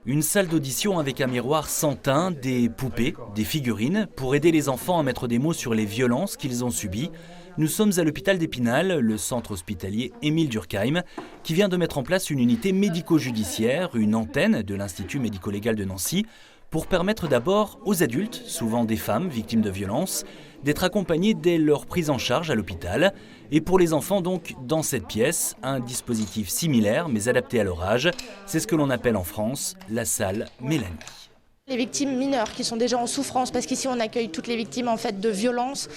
Une salle d'audition avec un miroir sans teint, des poupées, des figurines, pour aider les enfants à mettre des mots sur les violences qu'ils ont subies. Nous sommes à l'hôpital d'Épinal, le centre hospitalier Émile Durkheim, qui vient de mettre en place une unité médico-judiciaire, une antenne de l'Institut médico-légal de Nancy, pour permettre d'abord aux adultes, souvent des femmes victimes de violences, d'être accompagnés dès leur prise en charge à l'hôpital. Et pour les enfants donc, dans cette pièce, un dispositif similaire mais adapté à leur âge. C'est ce que l'on appelle en France la salle Mélanie. Les victimes mineures qui sont déjà en souffrance, parce qu'ici on accueille toutes les victimes en fait de violences,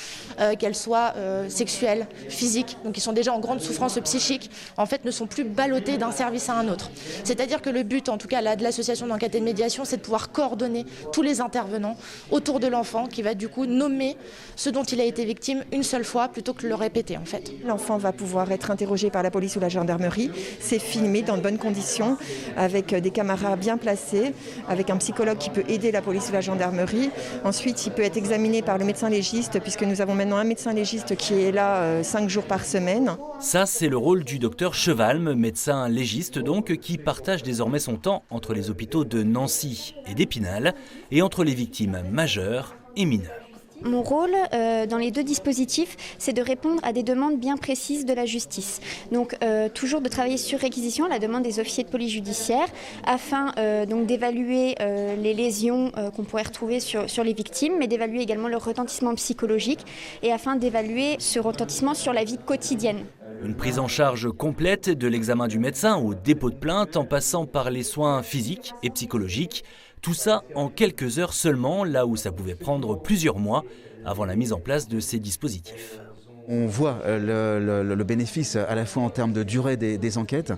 qu'elles soient sexuelles, physiques, donc qui sont déjà en grande souffrance psychique, en fait ne sont plus ballottées d'un service à un autre. C'est-à-dire que le but, en tout cas là, de l'association d'enquête et de médiation, c'est de pouvoir coordonner tous les intervenants autour de l'enfant qui va du coup nommer ce dont il a été victime une seule fois plutôt que le répéter en fait. L'enfant va pouvoir être interrogé par la police ou la gendarmerie, c'est filmé dans de bonnes conditions, avec des caméras bien placées, avec un psychologue qui peut aider la police ou la gendarmerie. Ensuite, il peut être examiné par le médecin légiste, puisque nous avons maintenant un médecin légiste qui est là 5 jours par semaine. Ça, c'est le rôle du docteur Chevalme, médecin légiste donc, qui partage désormais son temps entre les hôpitaux de Nancy et d'Épinal, et entre les victimes majeures et mineures. Mon rôle dans les deux dispositifs, c'est de répondre à des demandes bien précises de la justice. Donc toujours de travailler sur réquisition à la demande des officiers de police judiciaire afin donc d'évaluer les lésions qu'on pourrait retrouver sur les victimes, mais d'évaluer également leur retentissement psychologique et afin d'évaluer ce retentissement sur la vie quotidienne. Une prise en charge complète de l'examen du médecin au dépôt de plainte en passant par les soins physiques et psychologiques. Tout ça en quelques heures seulement, là où ça pouvait prendre plusieurs mois avant la mise en place de ces dispositifs. On voit le bénéfice à la fois en termes de durée des enquêtes,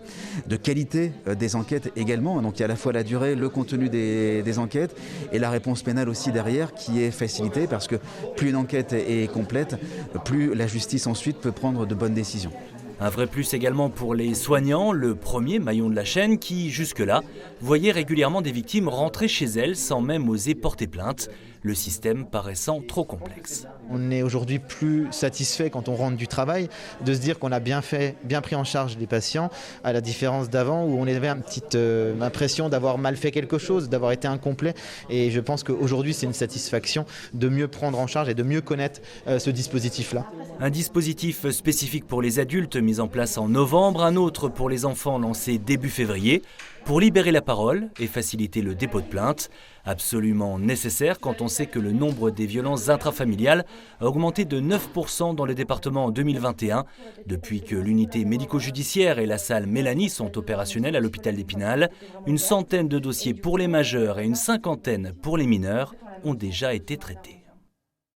de qualité des enquêtes également. Donc il y a à la fois la durée, le contenu des enquêtes et la réponse pénale aussi derrière qui est facilitée parce que plus une enquête est complète, plus la justice ensuite peut prendre de bonnes décisions. Un vrai plus également pour les soignants, le premier maillon de la chaîne qui, jusque-là, voyait régulièrement des victimes rentrer chez elles sans même oser porter plainte, le système paraissant trop complexe. On est aujourd'hui plus satisfait quand on rentre du travail de se dire qu'on a bien pris en charge les patients, à la différence d'avant où on avait une petite impression d'avoir mal fait quelque chose, d'avoir été incomplet. Et je pense qu'aujourd'hui c'est une satisfaction de mieux prendre en charge et de mieux connaître ce dispositif-là. Un dispositif spécifique pour les adultes mis en place en novembre, un autre pour les enfants lancé début février, pour libérer la parole et faciliter le dépôt de plainte. Absolument nécessaire quand on sait que le nombre des violences intrafamiliales a augmenté de 9% dans le département en 2021, depuis que l'unité médico-judiciaire et la salle Mélanie sont opérationnelles à l'hôpital d'Épinal. Une centaine de dossiers pour les majeurs et une cinquantaine pour les mineurs ont déjà été traités.